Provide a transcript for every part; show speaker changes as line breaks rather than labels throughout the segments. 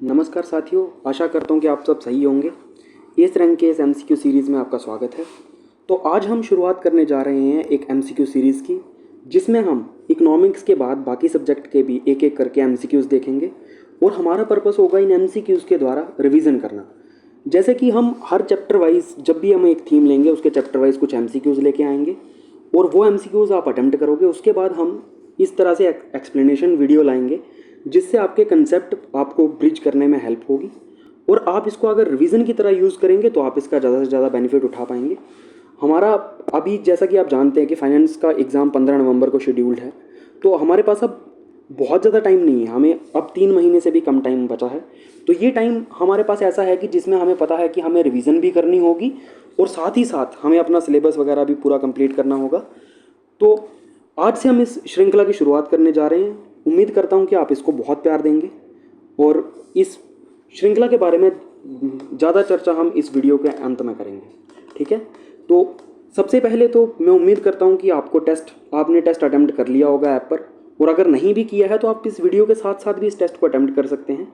नमस्कार साथियों, आशा करता हूँ कि आप सब सही होंगे। इस रैंक के इस एमसीक्यू सीरीज़ में आपका स्वागत है। तो आज हम शुरुआत करने जा रहे हैं एक एमसीक्यू सीरीज़ की, जिसमें हम इकोनॉमिक्स के बाद बाकी सब्जेक्ट के भी एक एक करके एमसीक्यूज़ देखेंगे और हमारा पर्पस होगा इन एमसीक्यूज़ के द्वारा रिवीजन करना। जैसे कि हम हर चैप्टर वाइज जब भी हम एक थीम लेंगे उसके चैप्टर वाइज कुछ एमसीक्यूज़ लेके आएंगे और वो एमसीक्यूज़ आप अटेम्प्ट करोगे। उसके बाद हम इस तरह से एक्सप्लेनेशन वीडियो लाएंगे जिससे आपके कंसेप्ट आपको ब्रिज करने में हेल्प होगी और आप इसको अगर रिवीजन की तरह यूज़ करेंगे तो आप इसका ज़्यादा से ज़्यादा बेनिफिट उठा पाएंगे। हमारा अभी जैसा कि आप जानते हैं कि फाइनेंस का एग्ज़ाम 15 नवंबर को शेड्यूल्ड है, तो हमारे पास अब बहुत ज़्यादा टाइम नहीं है। हमें अब 3 महीने से भी कम टाइम बचा है। तो ये टाइम हमारे पास ऐसा है कि जिसमें हमें पता है कि हमें रिवीजन भी करनी होगी और साथ ही साथ हमें अपना सिलेबस वगैरह भी पूरा कंप्लीट करना होगा। तो आज से हम इस श्रृंखला की शुरुआत करने जा रहे हैं। उम्मीद करता हूं कि आप इसको बहुत प्यार देंगे और इस श्रृंखला के बारे में ज़्यादा चर्चा हम इस वीडियो के अंत में करेंगे। ठीक है, तो सबसे पहले तो मैं उम्मीद करता हूं कि आपने टेस्ट अटेम्प्ट कर लिया होगा ऐप पर, और अगर नहीं भी किया है तो आप इस वीडियो के साथ साथ भी इस टेस्ट को अटेम्प्ट कर सकते हैं।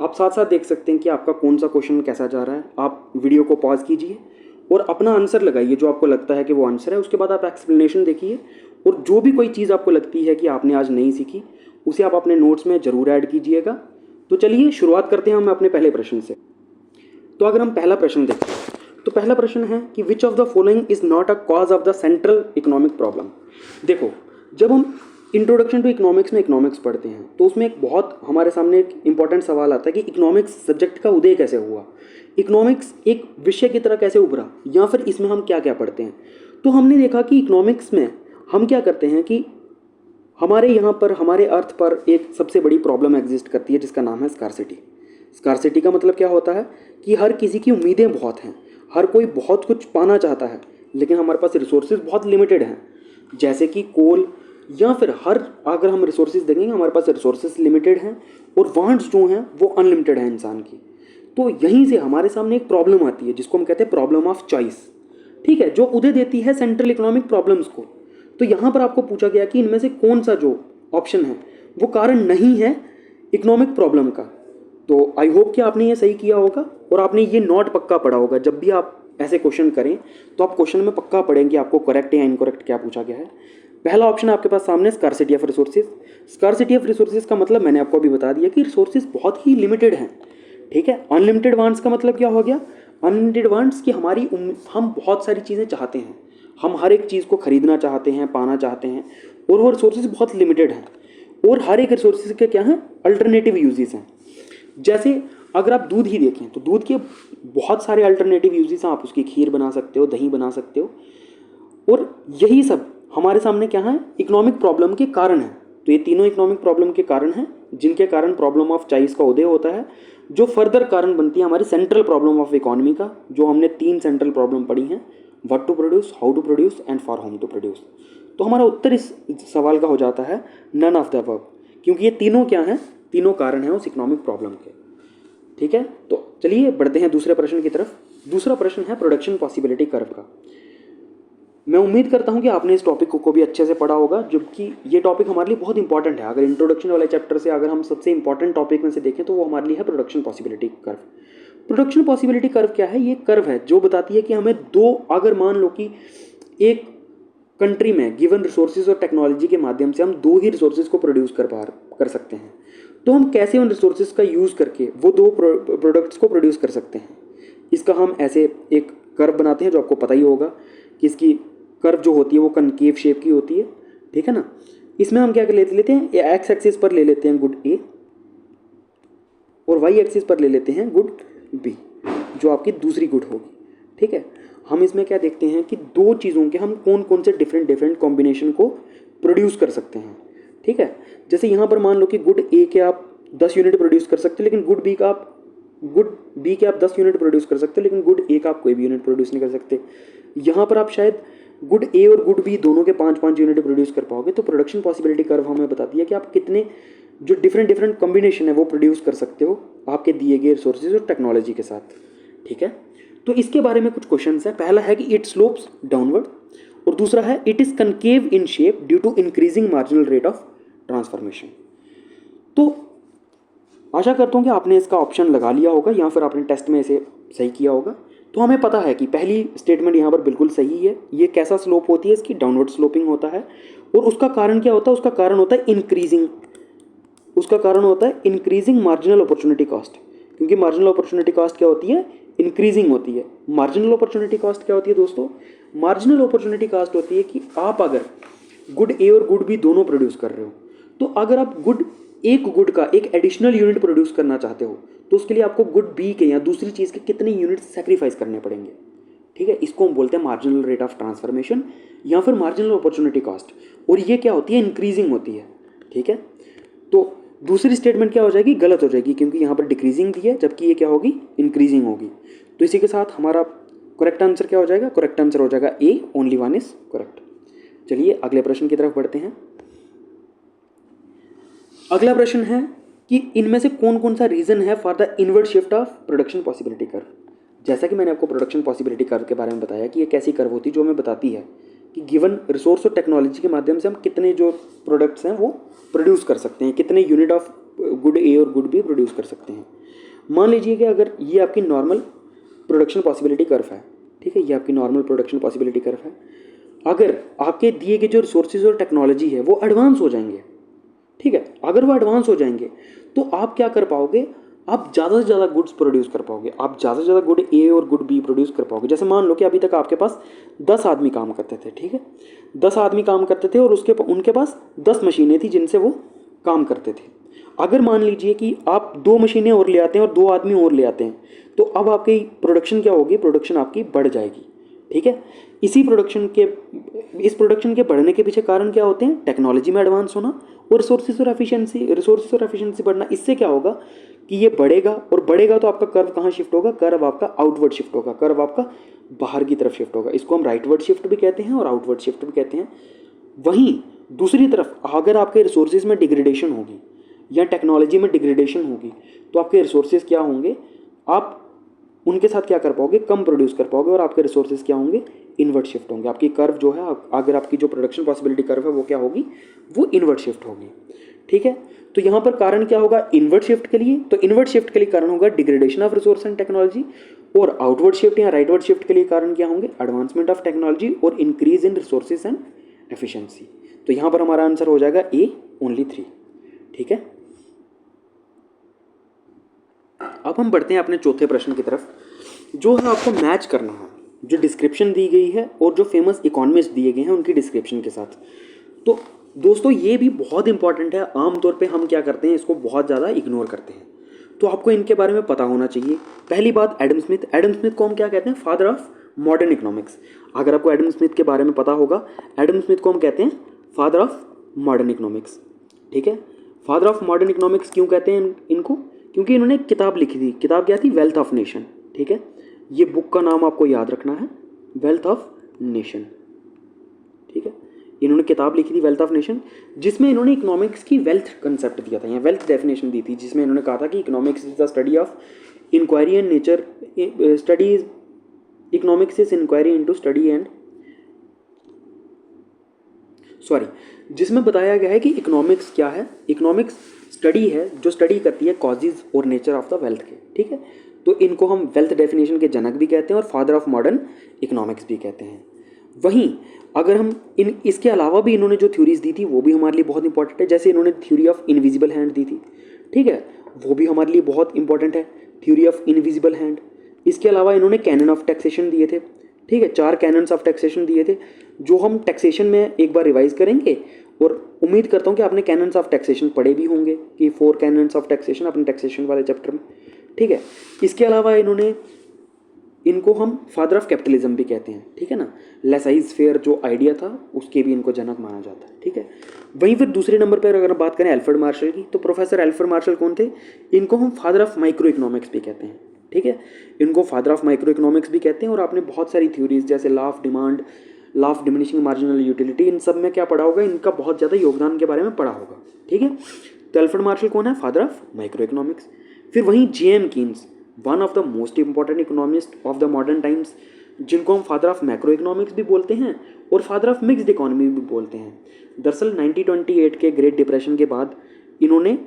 आप साथ साथ देख सकते हैं कि आपका कौन सा क्वेश्चन कैसा जा रहा है। आप वीडियो को पॉज कीजिए और अपना आंसर लगाइए जो आपको लगता है कि वो आंसर है। उसके बाद आप एक्सप्लेनेशन देखिए और जो भी कोई चीज़ आपको लगती है कि आपने आज नहीं सीखी उसे आप अपने नोट्स में ज़रूर ऐड कीजिएगा। तो चलिए शुरुआत करते हैं हम अपने पहले प्रश्न से। तो अगर हम पहला प्रश्न देखें तो पहला प्रश्न है कि विच of the following is not a cause of the central economic problem. देखो, जब हम इंट्रोडक्शन टू इकोनॉमिक्स में इकोनॉमिक्स पढ़ते हैं तो उसमें एक बहुत हमारे सामने एक इंपॉर्टेंट सवाल आता है कि इकोनॉमिक्स सब्जेक्ट का उदय कैसे हुआ, इकोनॉमिक्स एक विषय की तरह कैसे उभरा, या फिर इसमें हम क्या क्या पढ़ते हैं। तो हमने देखा कि इकोनॉमिक्स में हम क्या करते हैं कि हमारे यहाँ पर हमारे अर्थ पर एक सबसे बड़ी प्रॉब्लम एग्जिस्ट करती है जिसका नाम है स्कार्सिटी। स्कार्सिटी का मतलब क्या होता है कि हर किसी की उम्मीदें बहुत हैं, हर कोई बहुत कुछ पाना चाहता है, लेकिन हमारे पास रिसोर्सेज बहुत लिमिटेड हैं। जैसे कि कोल या फिर अगर हम रिसोर्सेज देखेंगे हमारे पास रिसोर्सेज लिमिटेड हैं और वांट्स जो हैं वो अनलिमिटेड हैं इंसान की। तो यहीं से हमारे सामने एक प्रॉब्लम आती है जिसको हम कहते हैं प्रॉब्लम ऑफ चॉइस। ठीक है, जो उदय देती है सेंट्रल इकोनॉमिक प्रॉब्लम्स को। तो यहाँ पर आपको पूछा गया कि इनमें से कौन सा जो ऑप्शन है वो कारण नहीं है इकोनॉमिक प्रॉब्लम का। तो आई होप कि आपने ये सही किया होगा और आपने ये नोट पक्का पढ़ा होगा। जब भी आप ऐसे क्वेश्चन करें तो आप क्वेश्चन में पक्का पढ़ेंगे आपको करेक्ट या इनकरेक्ट क्या पूछा गया है। पहला ऑप्शन आपके पास सामने scarcity of resources. Scarcity of resources का मतलब मैंने आपको अभी बता दिया कि रिसोर्सेज बहुत ही लिमिटेड हैं। ठीक है, अनलिमिटेड वांट्स का मतलब क्या हो गया, अनलिमिटेड वांट्स की हम बहुत सारी चीज़ें चाहते हैं, हम हर एक चीज़ को खरीदना चाहते हैं, पाना चाहते हैं, और वो रिसोर्सेज बहुत लिमिटेड हैं। और हर एक रिसोर्सेज के क्या हैं, अल्टरनेटिव यूजेस हैं। जैसे अगर आप दूध ही देखें तो दूध के बहुत सारे अल्टरनेटिव यूजेस हैं। आप उसकी खीर बना सकते हो, दही बना सकते हो, और यही सब हमारे सामने क्या है, इकोनॉमिक प्रॉब्लम के कारण है। तो ये तीनों इकोनॉमिक प्रॉब्लम के कारण हैं जिनके कारण प्रॉब्लम ऑफ चॉइस का उदय होता है, जो फर्दर कारण बनती है हमारी सेंट्रल प्रॉब्लम ऑफ इकोनॉमी का, जो हमने 3 सेंट्रल प्रॉब्लम पढ़ी हैं, what to produce, how to produce and for whom to produce. तो हमारा उत्तर इस सवाल का हो जाता है नन ऑफ द अबव, क्योंकि ये तीनों क्या हैं, तीनों कारण हैं उस इकोनॉमिक प्रॉब्लम के। ठीक है, तो चलिए बढ़ते हैं दूसरे प्रश्न की तरफ। दूसरा प्रश्न है प्रोडक्शन पॉसिबिलिटी कर्व का। मैं उम्मीद करता हूं कि आपने इस टॉपिक को भी अच्छे से पढ़ा होगा, जबकि ये टॉपिक हमारे लिए बहुत इंपॉर्टेंट है। अगर इंट्रोडक्शन वाले चैप्टर से अगर हम सबसे इंपॉर्टेंट टॉपिक में से देखें तो वो हमारे लिए है production possibility curve. Production possibility curve क्या है, ये कर्व है जो बताती है कि हमें अगर मान लो कि एक कंट्री में गिवन रिसोर्सेज और टेक्नोलॉजी के माध्यम से हम 2 ही रिसोर्सेज को प्रोड्यूस कर सकते हैं, तो हम कैसे उन रिसोर्सेज का यूज़ करके वो 2 प्रोडक्ट्स को प्रोड्यूस कर सकते हैं। इसका हम ऐसे एक कर्व बनाते हैं जो आपको पता ही होगा कि इसकी कर्व जो होती है वो कनकेव शेप की होती है। ठीक है ना, इसमें हम क्या कर लेते हैं, एक्स एक्सिस पर ले लेते हैं गुड ए और वाई एक्सिस पर ले लेते हैं गुड बी, जो आपकी दूसरी गुड होगी। ठीक है, हम इसमें क्या देखते हैं कि 2 चीज़ों के हम कौन कौन से डिफरेंट कॉम्बिनेशन को प्रोड्यूस कर सकते हैं। ठीक है, जैसे यहाँ पर मान लो कि गुड ए के आप 10 यूनिट प्रोड्यूस कर सकते हैं, लेकिन गुड बी के आप 10 यूनिट प्रोड्यूस कर सकते हैं, लेकिन गुड ए का आप कोई भी यूनिट प्रोड्यूस नहीं कर सकते। यहाँ पर आप शायद गुड ए और गुड बी दोनों के 5-5 यूनिट प्रोड्यूस कर पाओगे। तो प्रोडक्शन पॉसिबिलिटी कर्व हमें बताती है कि आप कितने जो डिफरेंट कॉम्बिनेशन है वो प्रोड्यूस कर सकते हो आपके दिए गए रिसोर्सेज और टेक्नोलॉजी के साथ। ठीक है, तो इसके बारे में कुछ क्वेश्चन है। पहला है कि इट स्लोप्स डाउनवर्ड, और दूसरा है it is concave in shape due to increasing marginal rate of transformation. तो आशा करता हूँ कि आपने इसका ऑप्शन लगा लिया होगा या फिर आपने टेस्ट में इसे सही किया होगा। तो हमें पता है कि पहली स्टेटमेंट यहाँ पर बिल्कुल सही है। ये कैसा स्लोप होती है, इसकी डाउनवर्ड स्लोपिंग होता है। और उसका कारण क्या होता है, उसका कारण होता है इंक्रीजिंग मार्जिनल अपॉर्चुनिटी कॉस्ट। क्योंकि मार्जिनल अपॉर्चुनिटी कॉस्ट क्या होती है, इंक्रीजिंग होती है। मार्जिनल अपॉर्चुनिटी कॉस्ट क्या होती है दोस्तों, मार्जिनल अपॉर्चुनिटी कॉस्ट होती है कि आप अगर गुड ए और गुड बी दोनों प्रोड्यूस कर रहे हो, तो अगर आप एक गुड का एक एडिशनल यूनिट प्रोड्यूस करना चाहते हो तो उसके लिए आपको गुड बी के या दूसरी चीज़ के कितने यूनिट सेक्रीफाइस करने पड़ेंगे। ठीक है, इसको हम बोलते हैं मार्जिनल रेट ऑफ ट्रांसफॉर्मेशन या फिर मार्जिनल अपॉर्चुनिटी कॉस्ट। और ये क्या होती है, इंक्रीजिंग होती है। ठीक है, तो दूसरी स्टेटमेंट क्या हो जाएगी, गलत हो जाएगी, क्योंकि यहाँ पर डिक्रीजिंग दी है जबकि ये क्या होगी, इंक्रीजिंग होगी। तो इसी के साथ हमारा करेक्ट आंसर क्या हो जाएगा, करेक्ट आंसर हो जाएगा ए, ओनली वन इज करेक्ट। चलिए अगले प्रश्न की तरफ बढ़ते हैं। अगला प्रश्न है कि इनमें से कौन कौन सा रीजन है for the inward shift of production possibility curve. जैसा कि मैंने आपको प्रोडक्शन पॉसिबिलिटी कर्व के बारे में बताया कि ये कैसी कर्व होती है जो हमें बताती है कि गिवन रिसोर्स और टेक्नोलॉजी के माध्यम से हम कितने जो प्रोडक्ट्स हैं वो प्रोड्यूस कर सकते हैं, कितने यूनिट ऑफ गुड ए और गुड बी प्रोड्यूस कर सकते हैं। मान लीजिए कि अगर ये आपकी नॉर्मल प्रोडक्शन पॉसिबिलिटी कर्व है, ठीक है, ये आपकी नॉर्मल प्रोडक्शन पॉसिबिलिटी कर्व है। अगर आपके दिए गए जो रिसोर्सेज और टेक्नोलॉजी है वो एडवांस हो जाएंगे, ठीक है, अगर वो एडवांस हो जाएंगे तो आप क्या कर पाओगे, आप ज़्यादा से ज़्यादा गुड्स प्रोड्यूस कर पाओगे, आप ज़्यादा से ज़्यादा गुड ए और गुड बी प्रोड्यूस कर पाओगे। जैसे मान लो कि अभी तक आपके पास 10 आदमी काम करते थे, ठीक है, 10 आदमी काम करते थे और उनके पास 10 मशीनें थी जिनसे वो काम करते थे। अगर मान लीजिए कि आप 2 मशीनें और ले आते हैं और 2 आदमी और ले आते हैं, तो अब आपकी प्रोडक्शन क्या होगी, प्रोडक्शन आपकी बढ़ जाएगी। ठीक है, इस प्रोडक्शन के बढ़ने के पीछे कारण क्या होते हैं, टेक्नोलॉजी में एडवांस होना और रिसोर्सेज और एफिशिएंसी बढ़ना। इससे क्या होगा कि ये बढ़ेगा और बढ़ेगा तो आपका कर्व कहाँ शिफ्ट होगा, कर्व आपका आउटवर्ड शिफ्ट होगा, कर्व आपका बाहर की तरफ शिफ्ट होगा। इसको हम राइटवर्ड शिफ्ट भी कहते हैं और आउटवर्ड शिफ्ट भी कहते हैं। वहीं दूसरी तरफ अगर आपके रिसोर्सेज में डिग्रेडेशन होगी या टेक्नोलॉजी में डिग्रेडेशन होगी तो आपके रिसोर्सेज क्या होंगे, आप उनके साथ क्या कर पाओगे, कम प्रोड्यूस कर पाओगे और आपके रिसोर्सेज क्या होंगे, इनवर्ट शिफ्ट होंगे। आपकी कर्व जो है, अगर आपकी जो प्रोडक्शन पॉसिबिलिटी कर्व है वो क्या होगी, वो इनवर्ट शिफ्ट होगी। ठीक है, तो यहाँ पर कारण क्या होगा इनवर्ट शिफ्ट के लिए, तो इनवर्ट शिफ्ट के लिए कारण होगा degradation of resource and technology, और आउटवर्ड शिफ्ट या राइटवर्ड शिफ्ट के लिए कारण क्या होंगे, एडवांसमेंट ऑफ टेक्नोलॉजी और increase in resources and efficiency. तो यहाँ पर हमारा आंसर हो जाएगा ए, ओनली 3। ठीक है, अब हम बढ़ते हैं अपने चौथे प्रश्न की तरफ, जो है आपको मैच करना है जो डिस्क्रिप्शन दी गई है और जो फेमस इकोनॉमिस्ट दिए गए हैं उनकी डिस्क्रिप्शन के साथ। तो दोस्तों ये भी बहुत इंपॉर्टेंट है, आमतौर पे हम क्या करते हैं, इसको बहुत ज़्यादा इग्नोर करते हैं, तो आपको इनके बारे में पता होना चाहिए। पहली बात, एडम स्मिथ को हम क्या कहते हैं, फादर ऑफ मॉडर्न इकोनॉमिक्स। अगर आपको एडम स्मिथ के बारे में पता होगा, एडम स्मिथ को हम कहते हैं फादर ऑफ मॉडर्न इकोनॉमिक्स। ठीक है, फादर ऑफ मॉडर्न इकोनॉमिक्स क्यों कहते हैं इनको, क्योंकि इन्होंने एक किताब लिखी थी, किताब क्या थी, वेल्थ ऑफ नेशन। ठीक है, ये बुक का नाम आपको याद रखना है, वेल्थ ऑफ नेशन। ठीक है, इन्होंने किताब लिखी थी वेल्थ ऑफ नेशन, जिसमें इन्होंने इकोनॉमिक्स की वेल्थ कंसेप्ट दिया था या वेल्थ डेफिनेशन दी थी, जिसमें इन्होंने कहा था कि economics is the study of inquiry and nature, studies economics is inquiry into study and जिसमें बताया गया है कि इकोनॉमिक्स क्या है, इकोनॉमिक्स स्टडी है जो स्टडी करती है कॉजेज और नेचर ऑफ द वेल्थ के। ठीक है, तो इनको हम वेल्थ डेफिनेशन के जनक भी कहते हैं और फादर ऑफ मॉडर्न इकोनॉमिक्स भी कहते हैं। वहीं अगर हम इसके अलावा भी इन्होंने जो थ्योरीज दी थी वो भी हमारे लिए बहुत इंपॉर्टेंट है। जैसे इन्होंने थ्योरी ऑफ इनविजिबल हैंड दी थी, ठीक है, वो भी हमारे लिए बहुत इंपॉर्टेंट है, थ्योरी ऑफ इनविजिबल हैंड। इसके अलावा इन्होंने कैनन ऑफ टैक्सेशन दिए थे, ठीक है, 4 कैनन्स ऑफ टैक्सेशन दिए थे, जो हम टैक्सेशन में एक बार रिवाइज करेंगे और उम्मीद करता हूँ कि आपने कैनन्स ऑफ टैक्सेशन पढ़े भी होंगे कि 4 कैनन्स ऑफ टैक्सेशन अपने टैक्सेशन वाले चैप्टर में। ठीक है, इसके अलावा इनको हम फादर ऑफ कैपिटलिज्म भी कहते हैं। ठीक है ना, लेसाइज फेयर जो आइडिया था उसके भी इनको जनक माना जाता है। ठीक है, वहीं फिर दूसरे नंबर पर अगर बात करें एल्फ्रेड मार्शल की, तो प्रोफेसर एल्फ्रेड मार्शल कौन थे, इनको हम फादर ऑफ माइक्रो इकोनॉमिक्स भी कहते हैं। ठीक है, इनको फादर ऑफ माइक्रो इकोनॉमिक्स भी कहते हैं। और आपने बहुत सारी थ्योरीज जैसे law of demand, law of diminishing marginal utility, इन सब में क्या पढ़ा होगा, इनका बहुत ज़्यादा योगदान के बारे में पढ़ा होगा। ठीक है, तो एल्फ्रेड मार्शल कौन है, फादर ऑफ माइक्रो इकोनॉमिक्स। फिर वहीं JM Keynes, one of the most important economist of the modern times, जिनको हम फादर ऑफ मैक्रो इकोनॉमिक्स भी बोलते हैं और फादर ऑफ मिक्स्ड इकोनॉमी भी बोलते हैं। दरअसल 1928 के ग्रेट डिप्रेशन के बाद इन्होंने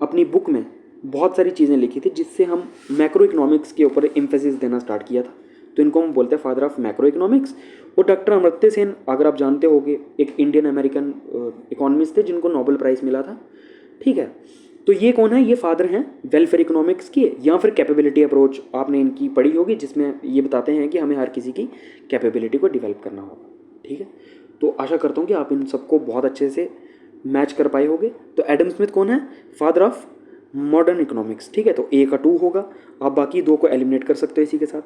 अपनी बुक में बहुत सारी चीज़ें लिखी थी जिससे हम मैक्रो इकोनॉमिक्स के ऊपर एम्फेसिस देना स्टार्ट किया था। तो इनको हम बोलते हैं फादर ऑफ मैक्रो इकोनॉमिक्स। और डॉक्टर अमर्त्य सेन, अगर आप जानते होंगे, एक इंडियन अमेरिकन इकोनॉमिस्ट थे जिनको नोबेल प्राइज़ मिला था। ठीक है, तो ये कौन है? ये फादर हैं वेलफेयर इकोनॉमिक्स के, या फिर कैपेबिलिटी अप्रोच आपने इनकी पढ़ी होगी, जिसमें ये बताते हैं कि हमें हर किसी की कैपेबिलिटी को डेवलप करना होगा। ठीक है, तो आशा करता हूँ कि आप इन सबको बहुत अच्छे से मैच कर पाए होगे। तो एडम स्मिथ कौन है? Father of modern economics. ठीक है, तो ए का 2 होगा, आप बाकी 2 को एलिमिनेट कर सकते हो इसी के साथ।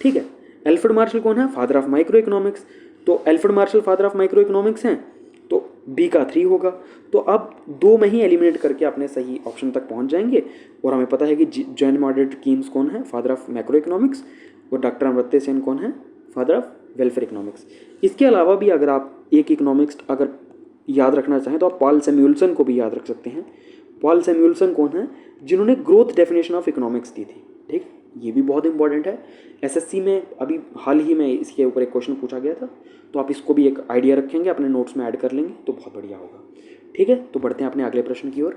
ठीक है, एल्फ्रेड मार्शल कौन है? Father of micro economics. तो Alfred Marshall father of micro economics हैं, तो बी का 3 होगा। तो अब 2 में ही एलिमिनेट करके अपने सही ऑप्शन तक पहुंच जाएंगे। और हमें पता है कि जॉन मॉडरेट कीन्स कौन है? Father of macro economics. और डॉक्टर अमर्त्य सेन कौन है? Father of welfare economics. इसके अलावा भी अगर आप एक इकोनॉमिक्स अगर याद रखना चाहें तो आप पॉल सैमुअल्सन को भी याद रख सकते हैं। पॉल सैमुअल्सन कौन है? जिन्होंने ग्रोथ डेफिनेशन ऑफ इकोनॉमिक्स दी थी। ठीक, ये भी बहुत इंपॉर्टेंट है। एसएससी में अभी हाल ही में इसके ऊपर एक क्वेश्चन पूछा गया था, तो आप इसको भी एक आइडिया रखेंगे, अपने नोट्स में ऐड कर लेंगे तो बहुत बढ़िया होगा। ठीक है, तो बढ़ते हैं अपने अगले प्रश्न की ओर।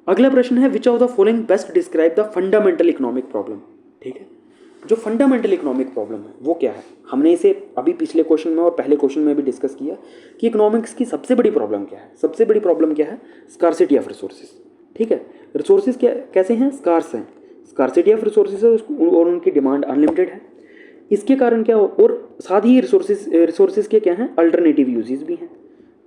अगला प्रश्न है, which of the following best describe the fundamental economic problem. ठीक है, जो फंडामेंटल इकोनॉमिक प्रॉब्लम है वो क्या है? हमने इसे अभी पिछले क्वेश्चन में और पहले क्वेश्चन में भी डिस्कस किया कि इकोनॉमिक्स की सबसे बड़ी प्रॉब्लम क्या है। सबसे बड़ी प्रॉब्लम क्या है? Scarcity of resources. ठीक है, रिसोर्सेज क्या कैसे हैं? स्कार्स हैं, स्कार्सिटी ऑफ रिसोर्सेज है और उनकी डिमांड अनलिमिटेड है। इसके कारण क्या हो, और साथ ही रिसोर्सेज के क्या हैं? अल्टरनेटिव यूजेस भी हैं।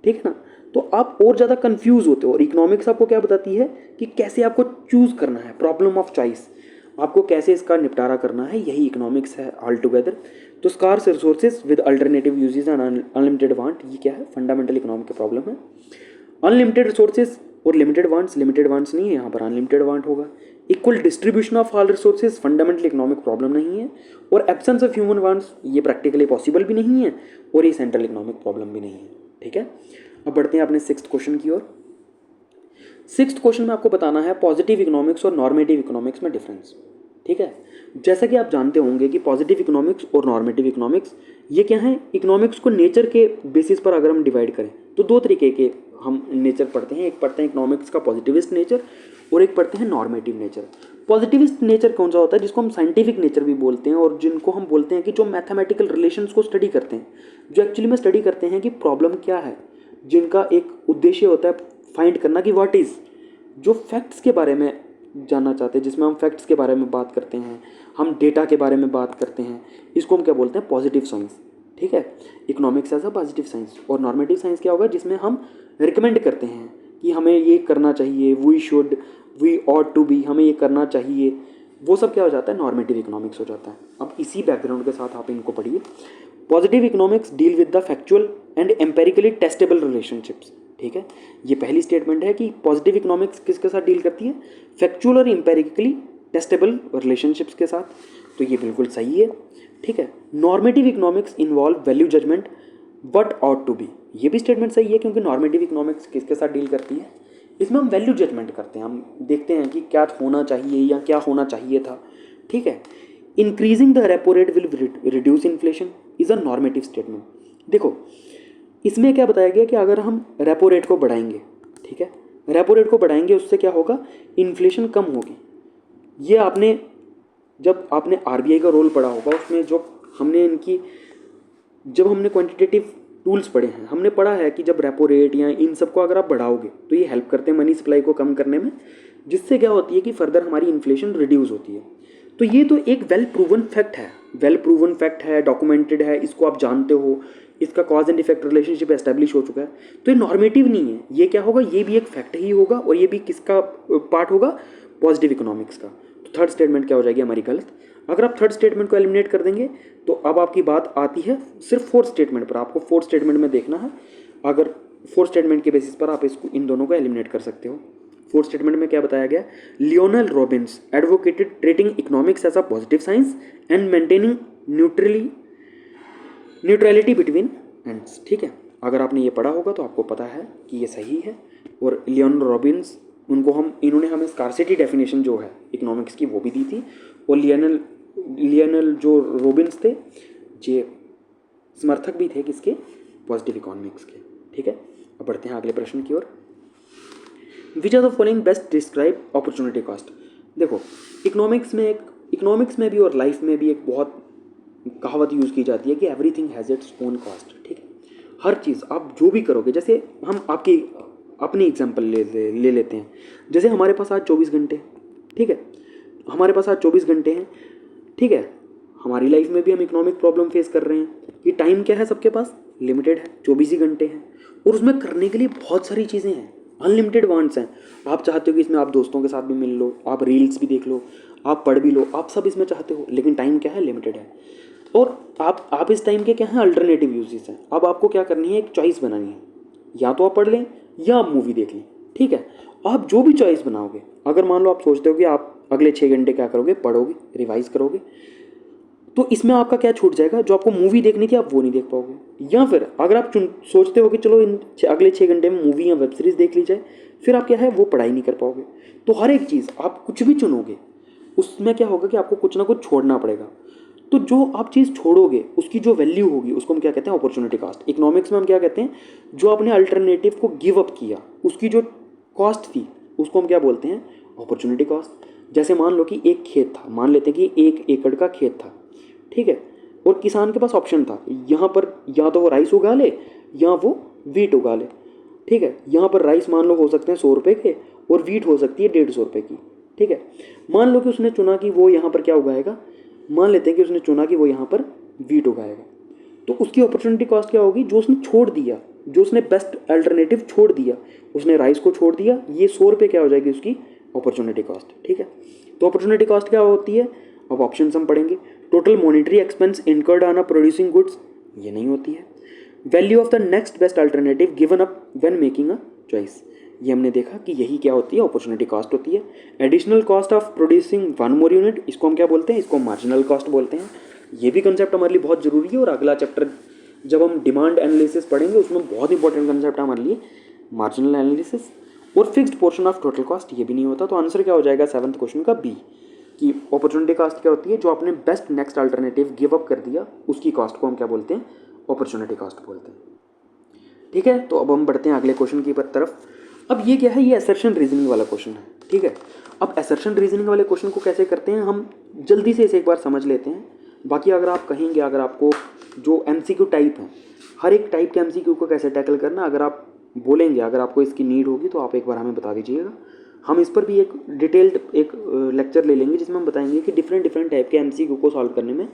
ठीक है ना, तो आप और ज़्यादा कंफ्यूज होते हो। और इकोनॉमिक्स आपको क्या बताती है कि कैसे आपको चूज करना है, प्रॉब्लम ऑफ चॉइस, आपको कैसे इसका निपटारा करना है, यही इकोनॉमिक्स है ऑल टुगेदर। तो scarce resources with alternative uses and unlimited want, ये क्या है? फंडामेंटल इकोनॉमिक प्रॉब्लम है। अनलिमिटेड रिसोर्सेज और लिमिटेड वांट्स नहीं है, यहाँ पर अनलिमिटेड वांट होगा। Equal distribution of all resources fundamental economic problem नहीं है। और एब्सेंस ऑफ ह्यूमन वांट्स, ये प्रैक्टिकली पॉसिबल भी नहीं है, और ये सेंट्रल इकोनॉमिक प्रॉब्लम भी नहीं है। ठीक है, अब बढ़ते हैं अपने 6th क्वेश्चन की ओर। 6th क्वेश्चन में आपको बताना है पॉजिटिव इकोनॉमिक्स और नॉर्मेटिव इकोनॉमिक्स में डिफरेंस। ठीक है, जैसा कि आप जानते होंगे कि पॉजिटिव इकोनॉमिक्स और नॉर्मेटिव इकोनॉमिक्स ये क्या है? इकोनॉमिक्स को नेचर के बेसिस पर अगर हम डिवाइड करें तो 2 तरीके के हम नेचर पढ़ते हैं। एक पढ़ते हैं इकोनॉमिक्स का पॉजिटिविस्ट नेचर, और एक पढ़ते हैं नॉर्मेटिव नेचर। पॉजिटिविस्ट नेचर कौन सा होता है? जिसको हम साइंटिफिक नेचर भी बोलते हैं, और जिनको हम बोलते हैं कि जो मैथमेटिकल रिलेशंस को स्टडी करते हैं, जो एक्चुअली में स्टडी करते हैं कि प्रॉब्लम क्या है, जिनका एक उद्देश्य होता है फाइंड करना कि व्हाट इज़, जो फैक्ट्स के बारे में जानना चाहते हैं, जिसमें हम फैक्ट्स के बारे में बात करते हैं, हम डेटा के बारे में बात करते हैं, इसको हम क्या बोलते हैं? Positive science. ठीक है, economics as a positive science. और नॉर्मेटिव साइंस क्या होगा? जिसमें हम रिकमेंड करते हैं कि हमें ये करना चाहिए, वी ऑट टू बी, हमें ये करना चाहिए, वो सब क्या हो जाता है? नॉर्मेटिव इकोनॉमिक्स हो जाता है। अब इसी बैकग्राउंड के साथ आप इनको पढ़िए। Positive economics deal with the factual and empirically testable relationships. ठीक है, ये पहली स्टेटमेंट है कि पॉजिटिव इकोनॉमिक्स किसके साथ डील करती है? फैक्चुअल और एम्पेरिकली टेस्टेबल रिलेशनशिप्स के साथ। तो ये बिल्कुल सही है। ठीक है, normative economics involve value judgement what ought to be, ये भी स्टेटमेंट सही है, क्योंकि नॉर्मेटिव इकोनॉमिक्स किसके साथ डील करती है? इसमें हम वैल्यू जजमेंट करते हैं, हम देखते हैं कि क्या होना चाहिए या क्या होना चाहिए था। ठीक है, increasing the repo rate will reduce inflation is a normative statement. देखो, इसमें क्या बताया गया कि अगर हम रेपो रेट को बढ़ाएंगे, ठीक है, रेपो रेट को बढ़ाएंगे, उससे क्या होगा? इन्फ्लेशन कम होगी। ये आपने जब आपने आरबीआई का रोल पढ़ा होगा, उसमें जब हमने क्वांटिटेटिव टूल्स पढ़े हैं, हमने पढ़ा है कि जब रेपो रेट या इन सबको अगर आप बढ़ाओगे तो ये हेल्प करते हैं मनी सप्लाई को कम करने में, जिससे क्या होती है कि फर्दर हमारी इन्फ्लेशन रिड्यूस होती है। तो ये तो एक वेल प्रूवन फैक्ट है, डॉक्यूमेंटेड है, इसको आप जानते हो, इसका cause and effect relationship establish हो चुका है। तो ये नॉर्मेटिव नहीं है, ये क्या होगा? ये भी एक फैक्ट ही होगा, और ये भी किसका पार्ट होगा? पॉजिटिव इकोनॉमिक्स का। तो थर्ड स्टेटमेंट क्या हो जाएगी हमारी? गलत। अगर आप थर्ड स्टेटमेंट को एलिमिनेट कर देंगे तो अब आपकी बात आती है सिर्फ फोर्थ स्टेटमेंट पर। आपको फोर्थ स्टेटमेंट में देखना है, अगर फोर्थ स्टेटमेंट के बेसिस पर आप इन दोनों को एलिमिनेट कर सकते हो। फोर्थ स्टेटमेंट में क्या बताया गया? Lionel Robbins advocated treating economics as a positive science and maintaining neutrality between ends. ठीक है, अगर आपने ये पढ़ा होगा तो आपको पता है कि ये सही है। और लियोनेल रॉबिन्स, इन्होंने हमें स्कार्सिटी डेफिनेशन जो है इकोनॉमिक्स की वो भी दी थी। और लियोनेल जो रॉबिन्स थे, ये समर्थक भी थे किसके? पॉजिटिव इकोनॉमिक्स के। ठीक है, अब बढ़ते हैं अगले प्रश्न की ओर। Which are the following best describe opportunity cost. देखो इकोनॉमिक्स में भी और लाइफ में भी एक बहुत कहावत यूज़ की जाती है कि everything has its own cost. ठीक है, हर चीज़ आप जो भी करोगे, जैसे हम आपकी अपनी एग्जांपल ले लेते हैं। जैसे हमारे पास आज 24 घंटे, ठीक है, हमारे पास आज 24 घंटे हैं। ठीक है, हमारी लाइफ में भी हम इकोनॉमिक प्रॉब्लम फेस कर रहे हैं कि टाइम क्या है, सबके पास लिमिटेड है, 24 ही घंटे हैं और उसमें करने के लिए बहुत सारी चीज़ें हैं, अनलिमिटेड वांट्स हैं। आप चाहते हो कि इसमें आप दोस्तों के साथ भी मिल लो, आप रील्स भी देख लो, आप पढ़ भी लो, आप सब इसमें चाहते हो, लेकिन टाइम क्या है, लिमिटेड है। और आप इस टाइम के क्या है, अल्टरनेटिव यूजेस हैं। अब आपको क्या करनी है, एक चॉइस बनानी है, या तो आप पढ़ लें या आप मूवी देख लें। ठीक है, आप जो भी चॉइस बनाओगे, अगर मान लो आप सोचते हो कि आप अगले 6 घंटे क्या करोगे, पढ़ोगे, रिवाइज करोगे, तो इसमें आपका क्या छूट जाएगा, जो आपको मूवी देखनी थी आप वो नहीं देख पाओगे। या फिर अगर आप सोचते हो कि चलो अगले 6 घंटे में मूवी या वेब सीरीज़ देख ली जाए, फिर आप क्या है वो पढ़ाई नहीं कर पाओगे। तो हर एक चीज़ आप कुछ भी चुनोगे उसमें क्या होगा कि आपको कुछ ना कुछ छोड़ना पड़ेगा। तो जो आप चीज़ छोड़ोगे उसकी जो वैल्यू होगी उसको हम क्या कहते हैं, अपॉर्चुनिटी कॉस्ट। इकोनॉमिक्स में हम क्या कहते हैं, जो आपने अल्टरनेटिव को गिव अप किया उसकी जो कॉस्ट थी उसको हम क्या बोलते हैं, अपॉर्चुनिटी कॉस्ट। जैसे मान लो कि एक खेत था, मान लेते हैं कि 1 एकड़ का खेत था। ठीक है, और किसान के पास ऑप्शन था, यहाँ पर या तो वो राइस उगा ले या वो वीट उगा ले। ठीक है, यहाँ पर राइस मान लो हो सकते हैं 100 रुपये के और वीट हो सकती है 150 रुपये की। ठीक है, मान लो कि उसने चुना कि वो यहाँ पर क्या उगाएगा, मान लेते हैं कि उसने चुना कि वो यहाँ पर वीट उगाएगा। तो उसकी अपॉर्चुनिटी कॉस्ट क्या होगी, जो उसने छोड़ दिया, जो उसने बेस्ट अल्टरनेटिव छोड़ दिया, उसने राइस को छोड़ दिया, ये 100 रुपये क्या हो जाएगी उसकी अपॉर्चुनिटी कॉस्ट। ठीक है, तो अपॉर्चुनिटी कॉस्ट क्या होती है, अब ऑप्शन हम पढ़ेंगे। Total monetary expense incurred on a producing goods, ये नहीं होती है। Value of the next best alternative given up when making a choice, ये हमने देखा कि यही क्या होती है, अपॉर्चुनिटी कॉस्ट होती है। Additional cost of producing one more unit, इसको हम क्या बोलते हैं, इसको मार्जिनल कॉस्ट बोलते हैं। ये भी कंसेप्ट हमारे लिए बहुत जरूरी है और अगला चैप्टर जब हम डिमांड एनालिसिस पढ़ेंगे उसमें बहुत इंपॉर्टेंट कंसेप्ट है हमारे लिए, मार्जिनल एनालिसिस। और fixed portion of total cost, ये भी नहीं होता। तो आंसर क्या हो जाएगा 7th क्वेश्चन का बी, कि अपॉर्चुनिटी कॉस्ट क्या होती है, जो आपने best next alternative give up कर दिया उसकी कॉस्ट को हम क्या बोलते हैं, अपॉर्चुनिटी कॉस्ट बोलते हैं। ठीक है, तो अब हम बढ़ते हैं अगले क्वेश्चन की तरफ। अब ये क्या है, ये असर्शन रीजनिंग वाला क्वेश्चन है। ठीक है, अब असर्शन रीजनिंग वाले क्वेश्चन को कैसे करते हैं हम जल्दी से इसे एक बार समझ लेते हैं। बाकी अगर आप कहेंगे, अगर आपको जो एमसीक्यू टाइप है, हर एक टाइप के एमसीक्यू को कैसे टैकल करना, अगर आप बोलेंगे, अगर आपको इसकी नीड होगी तो आप एक बार हमें बता दीजिएगा। हम इस पर भी एक डिटेल्ड एक लेक्चर ले लेंगे जिसमें हम बताएंगे कि डिफरेंट टाइप के एमसीक्यू को सॉल्व करने में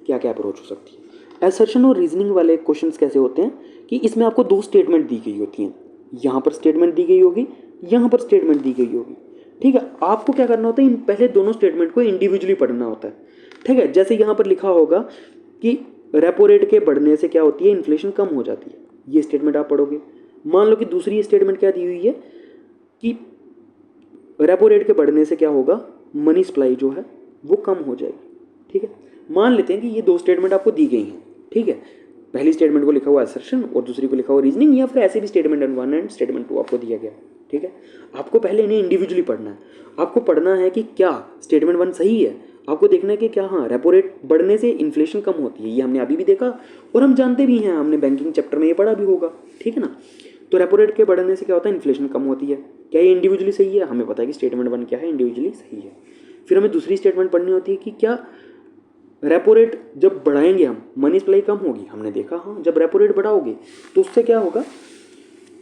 क्या क्या अप्रोच हो सकती है। असर्शन और रीजनिंग वाले क्वेश्चंस कैसे होते हैं कि इसमें आपको 2 स्टेटमेंट दी गई होती हैं, यहाँ पर स्टेटमेंट दी गई होगी, यहाँ पर स्टेटमेंट दी गई होगी। ठीक है, आपको क्या करना होता है, इन पहले दोनों स्टेटमेंट को इंडिविजुअली पढ़ना होता है। ठीक है, जैसे यहाँ पर लिखा होगा कि रेपो रेट के बढ़ने से क्या होती है, इन्फ्लेशन कम हो जाती है, ये स्टेटमेंट आप पढ़ोगे। मान लो कि दूसरी स्टेटमेंट क्या दी हुई है कि रेपो रेट के बढ़ने से क्या होगा, मनी सप्लाई जो है वो कम हो जाएगी। ठीक है, मान लेते हैं कि ये 2 स्टेटमेंट आपको दी गई हैं। ठीक है, पहली स्टेटमेंट को लिखा हुआ असर्शन और दूसरी को लिखा हुआ रीजनिंग, या फिर ऐसे भी स्टेटमेंट 1 एंड स्टेटमेंट 2 आपको दिया गया। ठीक है, आपको पहले इन्हें इंडिविजुअली पढ़ना है। आपको पढ़ना है कि क्या स्टेटमेंट 1 सही है, आपको देखना है कि क्या हाँ रेपो रेट बढ़ने से इन्फ्लेशन कम होती है, ये हमने अभी भी देखा और हम जानते भी हैं, हमने बैंकिंग चैप्टर में ये पढ़ा भी होगा। ठीक है ना, तो रेपो रेट के बढ़ने से क्या होता है, इन्फ्लेशन कम होती है। क्या ये इंडिविजुअली सही है, हमें पता है कि स्टेटमेंट 1 क्या है, इंडिविजुअली सही है। फिर हमें दूसरी स्टेटमेंट पढ़नी होती है कि क्या रेपो रेट जब बढ़ाएंगे हम, मनी सप्लाई कम होगी, हमने देखा हाँ जब रेपो रेट बढ़ाओगे तो उससे क्या होगा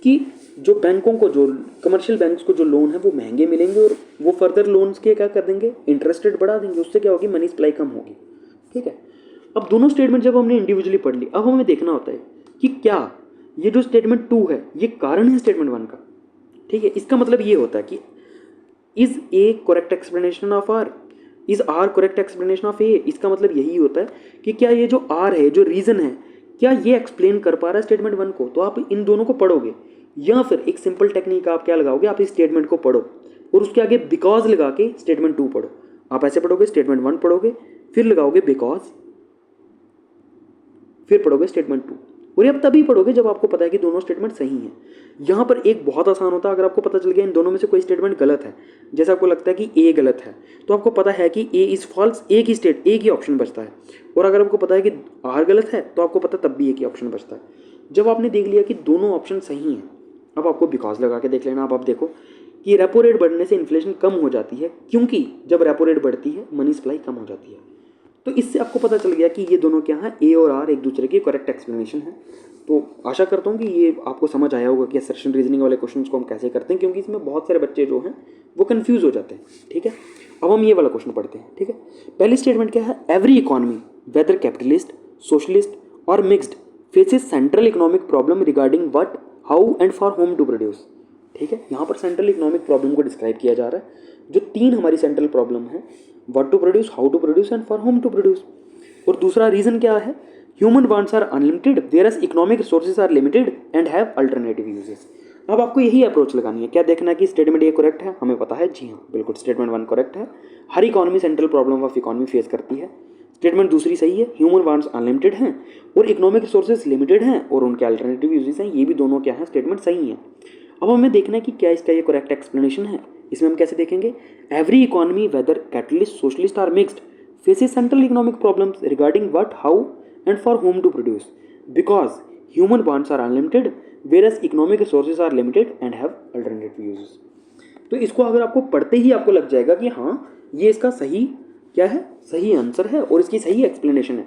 कि जो बैंकों को, जो कमर्शियल बैंक्स को जो लोन है वो महंगे मिलेंगे और वो फर्दर लोन्स के क्या कर देंगे, इंटरेस्ट रेट बढ़ा देंगे, उससे क्या होगी, मनी सप्लाई कम होगी। ठीक है, अब दोनों स्टेटमेंट जब हमने इंडिविजुअली पढ़ ली, अब हमें देखना होता है कि क्या ये जो स्टेटमेंट 2 है ये कारण है स्टेटमेंट 1 का। ठीक है, इसका मतलब ये होता है कि is A correct explanation of R, is R correct explanation of A. इसका मतलब यही होता है कि क्या ये जो आर है, जो रीजन है, क्या ये एक्सप्लेन कर पा रहा है स्टेटमेंट 1 को। तो आप इन दोनों को पढ़ोगे, या फिर एक सिंपल टेक्निक आप क्या लगाओगे, आप इस स्टेटमेंट को पढ़ो और उसके आगे बिकॉज लगा के स्टेटमेंट 2 पढ़ो। आप ऐसे पढ़ोगे, स्टेटमेंट 1 पढ़ोगे, फिर लगाओगे बिकॉज, फिर पढ़ोगे स्टेटमेंट 2, और ये आप तभी पढ़ोगे जब आपको पता है कि दोनों स्टेटमेंट सही हैं। यहाँ पर एक बहुत आसान होता है, अगर आपको पता चल गया इन दोनों में से कोई स्टेटमेंट गलत है, जैसे आपको लगता है कि ए गलत है, तो आपको पता है कि ए इज फॉल्स, एक ही ऑप्शन बचता है। और अगर आपको पता है कि आर गलत है तो आपको पता तब भी एक ही ऑप्शन बचता है। जब आपने देख लिया कि दोनों ऑप्शन सही हैं, अब आपको बिकॉज लगा के देख लेना। अब आप देखो कि रेपो रेट बढ़ने से इन्फ्लेशन कम हो जाती है, क्योंकि जब रेपो रेट बढ़ती है मनी सप्लाई कम हो जाती है। तो इससे आपको पता चल गया कि ये दोनों क्या हैं, ए और आर एक दूसरे की करेक्ट एक्सप्लेनेशन है। तो आशा करता हूँ कि ये आपको समझ आया होगा कि असर्शन रीजनिंग वाले क्वेश्चंस को हम कैसे करते हैं, क्योंकि इसमें बहुत सारे बच्चे जो हैं वो कंफ्यूज हो जाते हैं। ठीक है, अब हम ये वाला क्वेश्चन पढ़ते हैं। ठीक है, पहली स्टेटमेंट क्या है, every economy whether capitalist, socialist और mixed faces central economic problem regarding what, how and for whom to produce. ठीक है, यहाँ पर सेंट्रल इकोनॉमिक प्रॉब्लम को डिस्क्राइब किया जा रहा है। जो तीन हमारी सेंट्रल प्रॉब्लम है, what to produce, how to produce and for whom to produce. और दूसरा रीजन क्या है, human wants are unlimited whereas economic resources are limited and have alternative uses. अब आपको यही अप्रोच लगानी है। क्या देखना है कि स्टेटमेंट ये करेक्ट है, हमें पता है, जी हाँ बिल्कुल स्टेटमेंट 1 करेक्ट है, हर economy central problem of economy face करती है। स्टेटमेंट दूसरी सही है, ह्यूमन वांट्स अनलिमिटेड हैं और इकोनॉमिक रिसोर्सेज लिमिटेड हैं और उनके अल्टरनेटिव यूजेस हैं, ये भी दोनों क्या है, स्टेटमेंट सही है। अब हमें देखना है कि क्या इसका ये करेक्ट एक्सप्लेनेशन है। इसमें हम कैसे देखेंगे, every economy whether capitalist, socialist or mixed faces central economic problems regarding what, how and for whom to produce because human wants are unlimited whereas economic resources are limited and have alternative uses. तो इसको अगर आपको पढ़ते ही आपको लग जाएगा कि हाँ ये इसका सही क्या है, सही आंसर है और इसकी सही एक्सप्लेनेशन है,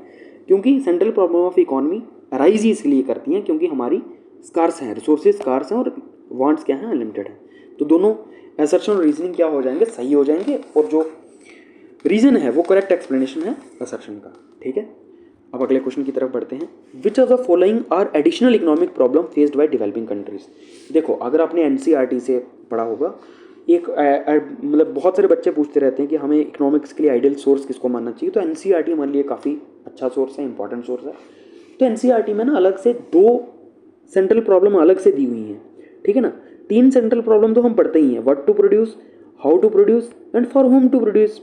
क्योंकि central problem of economy arise ही इसलिए करती हैं क्योंकि हमारी स्कार्स हैं, रिसोर्सेज स्कार्स हैं और वांट्स क्या हैं, अनलिमिटेड हैं। तो दोनों असर्शन और रीजनिंग क्या हो जाएंगे, सही हो जाएंगे और जो रीजन है वो करेक्ट एक्सप्लेनेशन है असर्शन का। ठीक है, अब अगले क्वेश्चन की तरफ बढ़ते हैं। Which of the following are additional economic problem faced by developing countries. देखो अगर आपने एनसीईआरटी से पढ़ा होगा, एक मतलब बहुत सारे बच्चे पूछते रहते हैं कि हमें इकोनॉमिक्स के लिए आइडियल सोर्स किसको मानना चाहिए। तो एनसीईआरटी हमारे लिए काफ़ी अच्छा सोर्स है, इंपॉर्टेंट सोर्स है। तो एनसीईआरटी में ना अलग से 2 सेंट्रल प्रॉब्लम अलग से दी हुई हैं। ठीक है ना, 3 सेंट्रल प्रॉब्लम तो हम पढ़ते ही हैं, what to produce, how to produce and for whom to produce.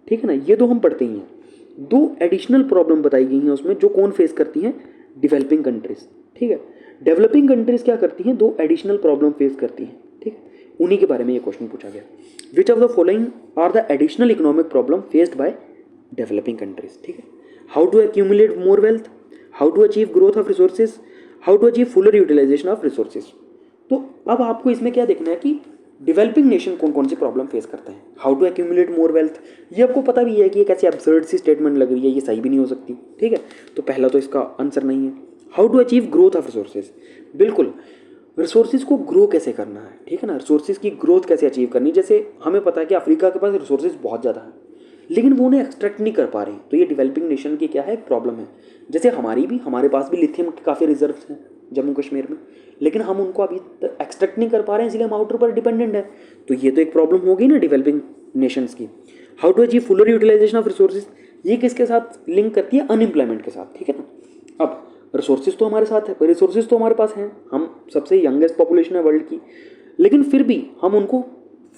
ठीक है ना, ये तो हम पढ़ते ही हैं। 2 एडिशनल प्रॉब्लम बताई गई हैं उसमें, जो कौन फेस करती हैं, डेवलपिंग कंट्रीज। ठीक है, डेवलपिंग कंट्रीज क्या करती हैं, 2 एडिशनल प्रॉब्लम फेस करती हैं। ठीक है, उन्हीं के बारे में ये क्वेश्चन पूछा गया। Which of the following are the additional economic problem faced by developing countries. ठीक है, how to accumulate more wealth, how to achieve growth of resources, how to achieve fuller utilisation of resources. तो अब आपको इसमें क्या देखना है कि डेवलपिंग नेशन कौन कौन सी प्रॉब्लम फेस करते हैं। How to accumulate more wealth, ये आपको पता भी है कि एक ऐसी एब्सर्ड सी स्टेटमेंट लग रही है, ये सही भी नहीं हो सकती। ठीक है, तो पहला तो इसका आंसर नहीं है। How to achieve growth of resources, बिल्कुल रिसोर्सेज को ग्रो कैसे करना है। ठीक है ना, रिसोर्सेज की ग्रोथ कैसे अचीव करनी। जैसे हमें पता है कि अफ्रीका के पास रिसोर्सेज बहुत ज़्यादा हैं लेकिन वो उन्हें एक्सट्रैक्ट नहीं कर पा रहे हैं, तो ये डेवलपिंग नेशन की क्या है, एक प्रॉब्लम है। जैसे हमारे पास भी लिथियम के काफ़ी रिजर्व्स हैं जम्मू कश्मीर में, लेकिन हम उनको अभी तक एक्सट्रैक्ट नहीं कर पा रहे हैं, इसलिए हम आउटर पर डिपेंडेंट है। तो ये तो एक प्रॉब्लम होगी ना डेवलपिंग नेशंस की। How to achieve fuller utilisation of resources, ये किसके साथ लिंक करती है, अनएम्प्लॉयमेंट के साथ। ठीक है ना, अब रिसोर्सेज तो हमारे साथ है, रिसोर्सेज तो हमारे पास हैं, हम सबसे यंगेस्ट पॉपुलेशन है वर्ल्ड की, लेकिन फिर भी हम उनको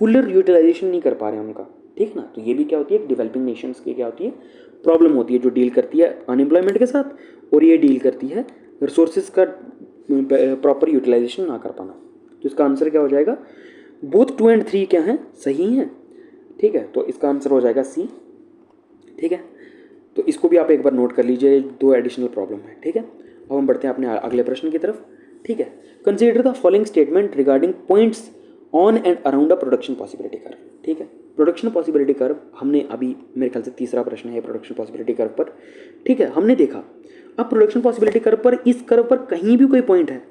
फुलर यूटिलाइजेशन नहीं कर पा रहे हैं उनका। ठीक है ना, तो ये भी क्या होती है, डेवलपिंग नेशंस की क्या होती है, प्रॉब्लम होती है, जो डील करती है अनएम्प्लॉयमेंट के साथ और ये डील करती है रिसोर्सेज का प्रॉपर यूटिलाइजेशन ना कर पाना। तो इसका आंसर क्या हो जाएगा, बोथ 2 और 3 क्या हैं, सही हैं। ठीक है, तो इसका आंसर हो जाएगा सी। ठीक है, तो इसको भी आप एक बार नोट कर लीजिए, 2 एडिशनल प्रॉब्लम है। ठीक है, अब हम बढ़ते हैं अपने अगले प्रश्न की तरफ। ठीक है, consider the following statement regarding points on and around a production possibility curve. ठीक है, प्रोडक्शन पॉसिबिलिटी कर्व हमने अभी, मेरे ख्याल से तीसरा प्रश्न है प्रोडक्शन पॉसिबिलिटी कर्व पर। ठीक है, हमने देखा अब प्रोडक्शन पॉसिबिलिटी कर्व पर, इस कर्व पर कहीं भी कोई पॉइंट है,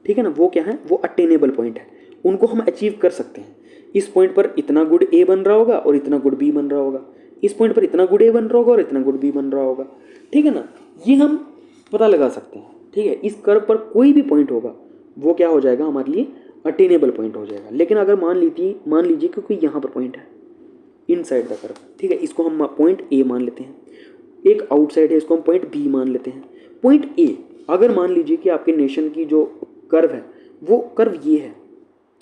ठीक है ना, वो क्या है, वो अटेनेबल पॉइंट है, उनको हम अचीव कर सकते हैं। इस पॉइंट पर इतना गुड ए बन रहा होगा और इतना गुड बी बन रहा होगा, इस पॉइंट पर इतना गुड ए बन रहा होगा और इतना गुड बी बन रहा होगा। ठीक है ना, ये हम पता लगा सकते हैं। ठीक है, इस कर्व पर कोई भी पॉइंट होगा वो क्या हो जाएगा, हमारे लिए अटेनेबल पॉइंट हो जाएगा। लेकिन अगर मान लीजिए कि कोई यहाँ पर पॉइंट है इनसाइड द कर्व, ठीक है, इसको हम पॉइंट ए मान लेते हैं, एक आउटसाइड है, इसको हम पॉइंट बी मान लेते हैं। पॉइंट ए, अगर मान लीजिए कि आपके नेशन की जो कर्व है वो कर्व ये है,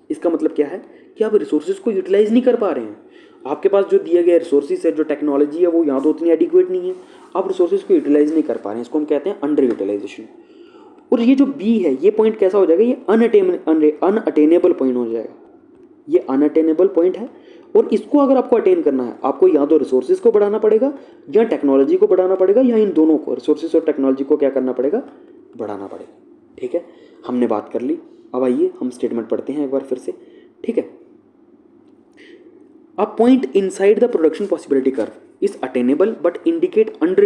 इसका मतलब क्या है कि आप रिसोर्सेज को यूटिलाइज नहीं कर पा रहे हैं। आपके पास जो दिए गए रिसोर्सेज है, जो टेक्नोलॉजी है, वो यहाँ तो उतनी एडिक्वेट नहीं है, आप रिसोर्सेज को यूटिलाइज नहीं कर पा रहे हैं, इसको हम कहते हैं अंडर यूटिलाइजेशन। और ये जो बी है, ये पॉइंट कैसा हो जाएगा, ये अनअटेनेबल पॉइंट हो जाएगा, ये अनअटेनेबल पॉइंट है। और इसको अगर आपको अटेन करना है, आपको या तो रिसोर्सेज को बढ़ाना पड़ेगा या टेक्नोलॉजी को बढ़ाना पड़ेगा, या इन दोनों को, रिसोर्सेज और टेक्नोलॉजी को क्या करना पड़ेगा, बढ़ाना पड़ेगा। ठीक है, हमने बात कर ली। अब आइए हम स्टेटमेंट पढ़ते हैं एक बार फिर से। ठीक है, a point inside the production possibility curve is attainable but indicate under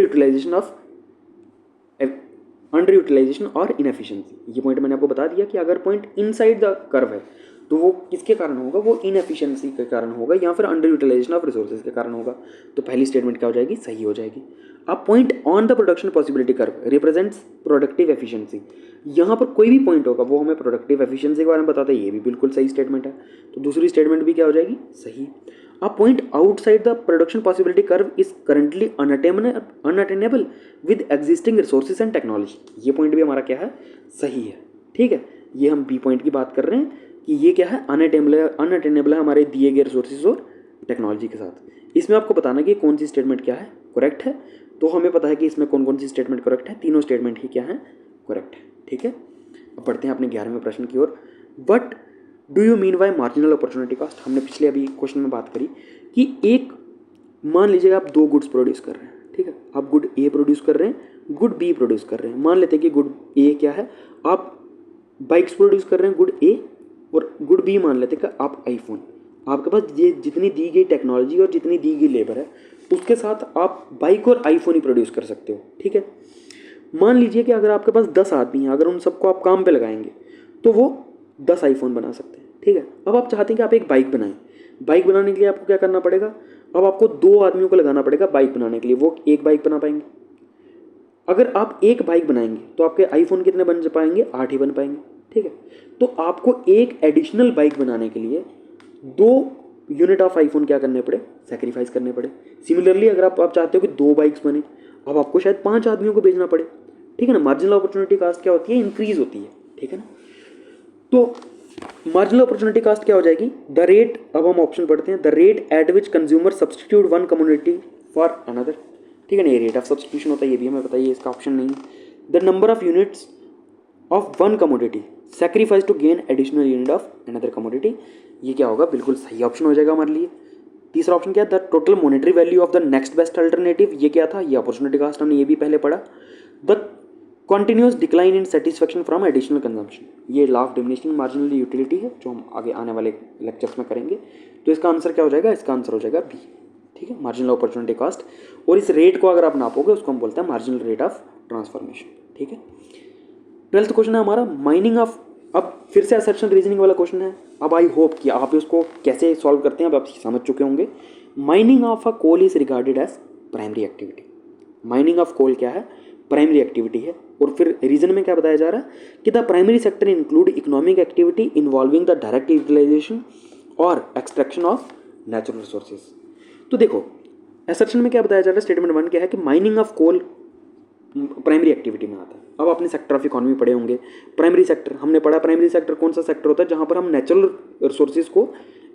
utilisation और इनएफिशिएंसी। ये पॉइंट मैंने आपको बता दिया कि अगर पॉइंट इनसाइड द कर्व है तो वो किसके कारण होगा, वो इनएफिशिएंसी के कारण होगा या फिर अंडर यूटिलाइजेशन ऑफ रिसोर्सेज के कारण होगा। तो पहली स्टेटमेंट क्या हो जाएगी, सही हो जाएगी। अब point on the production possibility curve represents productive efficiency. यहाँ पर कोई भी पॉइंट होगा वो हमें प्रोडक्टिव एफिशिएंसी के बारे में बताता है, ये भी बिल्कुल सही स्टेटमेंट है। तो दूसरी स्टेटमेंट भी क्या हो जाएगी, सही। A point outside the production possibility curve is currently unattainable with existing resources and technology। ये पॉइंट भी हमारा क्या है, सही है। ठीक है, ये हम बी पॉइंट की बात कर रहे हैं कि ये क्या है, अनअटेनेबल है हमारे दिए गए रिसोर्सेज और टेक्नोलॉजी के साथ। इसमें आपको बताना कि कौन सी स्टेटमेंट क्या है, करेक्ट है। तो हमें पता है कि इसमें कौन कौन सी स्टेटमेंट करेक्ट है, तीनों स्टेटमेंट ही क्या है, करेक्ट है। ठीक है, अब बढ़ते हैं अपने 11वें प्रश्न की ओर। What do you mean by marginal opportunity cost. हमने पिछले अभी क्वेश्चन में बात करी कि एक, मान लीजिएगा आप दो गुड्स प्रोड्यूस कर रहे हैं, ठीक है, आप गुड ए प्रोड्यूस कर रहे हैं, गुड बी प्रोड्यूस कर रहे हैं। मान लेते हैं कि गुड ए क्या है, आप बाइक्स प्रोड्यूस कर रहे हैं गुड ए, और गुड बी मान लेते हैं कि आप आईफोन। आपके पास ये जितनी दी गई टेक्नोलॉजी और जितनी दी गई लेबर है उसके साथ आप बाइक और आईफोन ही प्रोड्यूस कर सकते हो। ठीक है, मान लीजिए कि अगर आपके पास 10 आदमी हैं, अगर उन सबको आप काम पे लगाएंगे तो वो 10 आईफोन बना सकते हैं। ठीक है, अब आप चाहते हैं कि आप एक बाइक बनाएं। बाइक बनाने के लिए आपको क्या करना पड़ेगा, अब आपको 2 आदमियों को लगाना पड़ेगा बाइक बनाने के लिए, वो एक बाइक बना पाएंगे। अगर आप एक बाइक बनाएंगे तो आपके आईफोन कितने बन पाएंगे, 8 ही बन पाएंगे। ठीक है, तो आपको एक एडिशनल बाइक बनाने के लिए 2 यूनिट ऑफ आईफोन क्या करने पड़े, सेक्रीफाइस करने पड़े। सिमिलरली अगर आप चाहते हो कि 2 बाइक्स बने, अब आपको शायद 5 आदमियों को भेजना पड़े। ठीक है ना, मार्जिनल अपॉर्चुनिटी कास्ट क्या होती है, इंक्रीज होती है। ठीक है ना, तो मार्जिनल अपॉर्चुनिटी कास्ट क्या हो जाएगी, द रेट, अब हम ऑप्शन पढ़ते हैं, the rate at which consumer substitute one commodity for another. ठीक है ना, ये रेट ऑफ सब्सटीट्यूशन होता है, ये भी हमें बताइए, इसका ऑप्शन नहीं है। The number of units of one commodity sacrifice to gain additional unit of another commodity. ये क्या होगा, बिल्कुल सही ऑप्शन हो जाएगा हमारे लिए। तीसरा ऑप्शन क्या है, the total monetary value of the next best alternative. ये क्या था, ये अपॉर्चुनिटी कास्ट, हमने ये भी पहले पढ़ा। The continuous decline in satisfaction from additional consumption, ये law of diminishing marginal utility है जो हम आगे आने वाले लेक्चर्स में करेंगे। तो इसका आंसर क्या हो जाएगा, इसका आंसर हो जाएगा बी। ठीक है, मार्जिनल अपॉर्चुनिटी कॉस्ट, और इस रेट को अगर आप नापोगे उसको हम बोलते हैं मार्जिनल रेट ऑफ ट्रांसफॉर्मेशन। ठीक है, 12th क्वेश्चन है हमारा माइनिंग ऑफ, अब फिर से असर्शन रीजनिंग वाला क्वेश्चन है। अब आई होप कि आप इसको कैसे सॉल्व करते हैं अब आप समझ चुके होंगे। Mining of a coal is regarded as primary activity. Mining of coal क्या है, प्राइमरी एक्टिविटी है। और फिर रीजन में क्या बताया जा रहा है कि the primary sector include economic activity involving the direct utilisation और एक्सट्रैक्शन ऑफ नेचुरल रिसोर्सेज। तो देखो असर्शन में क्या बताया जा रहा है, स्टेटमेंट 1 क्या है कि mining of coal primary activity में आता है। अब आपने सेक्टर ऑफ इकोनॉमी पढ़े होंगे, प्राइमरी सेक्टर हमने पढ़ा। प्राइमरी सेक्टर कौन सा सेक्टर होता है, जहाँ पर हम नेचुरल रिसोर्सेज को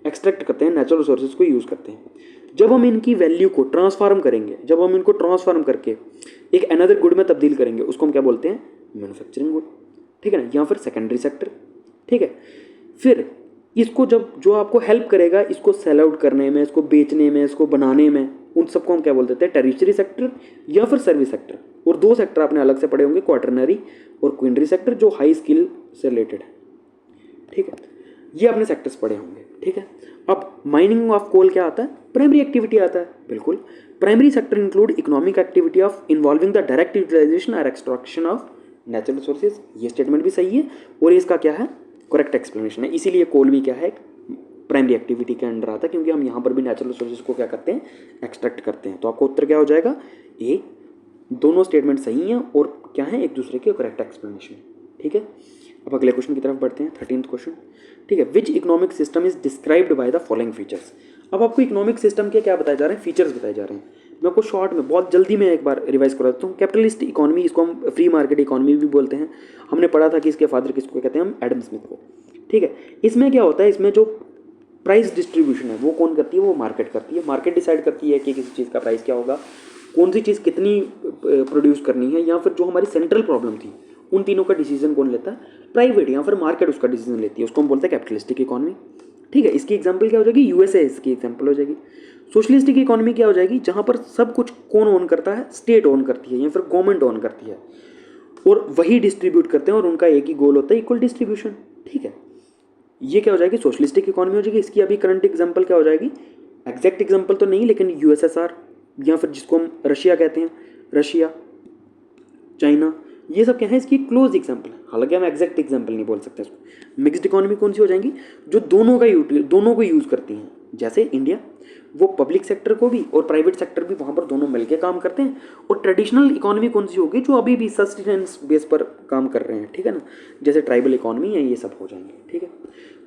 एक्सट्रैक्ट करते हैं, नेचुरल रिसोर्सेज को यूज़ करते हैं। जब हम इनकी वैल्यू को ट्रांसफॉर्म करेंगे, जब हम इनको ट्रांसफॉर्म करके एक अनदर गुड में तब्दील करेंगे, उसको हम क्या बोलते हैं, मैन्युफैक्चरिंग गुड। ठीक है ना, या फिर सेकेंडरी सेक्टर। ठीक है, फिर इसको जब जो आपको हेल्प करेगा इसको सेल आउट करने में, इसको बेचने में, इसको बनाने में, उन सबको हम क्या बोल देते हैं, टेरिटरी सेक्टर या फिर सर्विस सेक्टर। और 2 सेक्टर आपने अलग से पढ़े होंगे, क्वाटरनरी और क्विनरी सेक्टर, जो हाई स्किल से रिलेटेड है। ठीक है, ये आपने सेक्टर्स पढ़े होंगे। ठीक है, अब माइनिंग ऑफ कोल क्या आता है, प्राइमरी एक्टिविटी आता है। बिल्कुल, primary sector include economic activity of involving the direct utilisation और एक्सट्रैक्शन ऑफ नेचुरल रिसोर्सेज। ये स्टेटमेंट भी सही है और इसका क्या है, करेक्ट एक्सप्लेनेशन है। इसीलिए कोल भी क्या है, प्राइमरी एक्टिविटी के अंडर आता है, क्योंकि हम यहाँ पर भी नेचुरल रिसोर्सेज को क्या करते हैं, एक्सट्रैक्ट करते हैं। तो आपका उत्तर क्या हो जाएगा, ए। दोनों स्टेटमेंट सही हैं और क्या है, एक दूसरे के करेक्ट एक्सप्लेनेशन। ठीक है, अब अगले क्वेश्चन की तरफ बढ़ते हैं, 13th क्वेश्चन। ठीक है, which economic system is described by the following features. अब आपको इकोनॉमिक सिस्टम के क्या बताए जा रहे हैं, फीचर्स बताए जा रहे हैं। मैं आपको शॉर्ट में बहुत जल्दी में एक बार रिवाइज करा देता हूँ। कैपिटलिस्ट इकोनॉमी, इसको हम फ्री मार्केट इकोनॉमी भी बोलते हैं। हमने पढ़ा था कि इसके फादर किसको कहते हैं, हम एडम स्मिथ को। ठीक है, इसमें क्या होता है, इसमें जो प्राइस डिस्ट्रीब्यूशन है वो कौन करती है, वो मार्केट करती है। मार्केट डिसाइड करती है कि किसी चीज़ का प्राइस क्या होगा, कौन सी चीज़ कितनी प्रोड्यूस करनी है, या फिर जो हमारी सेंट्रल प्रॉब्लम थी उन तीनों का डिसीजन कौन लेता है, प्राइवेट या फिर मार्केट उसका डिसीजन लेती है। उसको हम बोलते हैं कैपिटलिस्टिक इकोनॉमी। ठीक है, इसकी एग्जांपल क्या हो जाएगी, यूएसए इसकी एग्जांपल हो जाएगी। सोशलिस्टिक इकोनॉमी क्या हो जाएगी, जहाँ पर सब कुछ कौन ओन करता है, स्टेट ओन करती है या फिर गवर्नमेंट ओन करती है, और वही डिस्ट्रीब्यूट करते हैं और उनका एक ही गोल होता है, इक्वल डिस्ट्रीब्यूशन। ठीक है, ये क्या हो जाएगी, सोशलिस्टिक इकोनॉमी हो जाएगी। इसकी अभी करंट एग्जांपल क्या हो जाएगी, एग्जैक्ट एग्जांपल तो नहीं, लेकिन यूएसएसआर या फिर जिसको हम रशिया कहते हैं, रशिया, चाइना, ये सब क्या है इसकी क्लोज एग्जांपल है। हालांकि हम एग्जैक्ट एग्जांपल नहीं बोल सकते इसको। मिक्स्ड इकोनॉमी कौन सी हो जाएंगी, जो दोनों को यूज़ करती हैं। जैसे इंडिया, वो पब्लिक सेक्टर को भी और प्राइवेट सेक्टर भी वहाँ पर दोनों मिलकर काम करते हैं। और ट्रेडिशनल इकोनॉमी कौन सी होगी, जो अभी भी सस्टेनेंस बेस पर काम कर रहे हैं, ठीक है ना, जैसे ट्राइबल इकोनॉमी है, ये सब हो जाएंगे, ठीक है।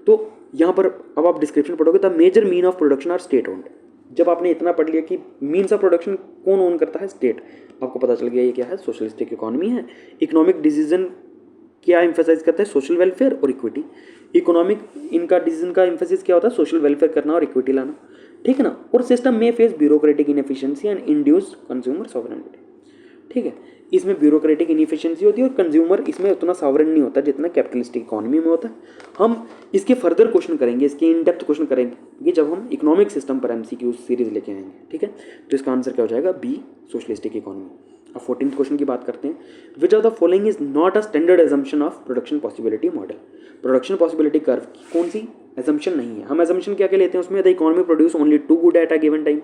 तो यहाँ पर अब आप डिस्क्रिप्शन पढ़ोगे, the major mean of production are state owned. जब आपने इतना पढ़ लिया कि मीन्स ऑफ प्रोडक्शन कौन ओन करता है, स्टेट, आपको पता चल गया ये क्या है, सोशलिस्टिक इकोनॉमी है। इकोनॉमिक डिसीजन क्या एम्फेसाइज करता है, सोशल वेलफेयर और इक्विटी। इकोनॉमिक इनका डिसीजन का एम्फेसिस क्या होता है, सोशल वेलफेयर करना और इक्विटी लाना, ठीक है ना। और सिस्टम में face bureaucratic inefficiency and induce consumer sovereignty, ठीक है। इसमें ब्यूरोक्रेटिक इनएफिशिएंसी होती है और कंज्यूमर इसमें उतना सॉवरेन नहीं होता जितना कैपिटलिस्टिक इकोनॉमी में होता है। हम इसके फर्दर क्वेश्चन करेंगे, इसके इन डेप्थ क्वेश्चन करेंगे जब हम इकोनॉमिक सिस्टम पर एमसीक्यू सीरीज लेके आएंगे, ठीक है। तो इसका आंसर क्या हो जाएगा, बी, सोशलिस्टिक इकोनॉमी। अब 14th क्वेश्चन की बात करते हैं। Which of the following is not a standard assumption of production possibility model. Production possibility curve की कौन सी एजम्पशन नहीं है। हम एजम्पन क्या क्या लेते हैं उसमें, the economy produce only 2 good at a given time.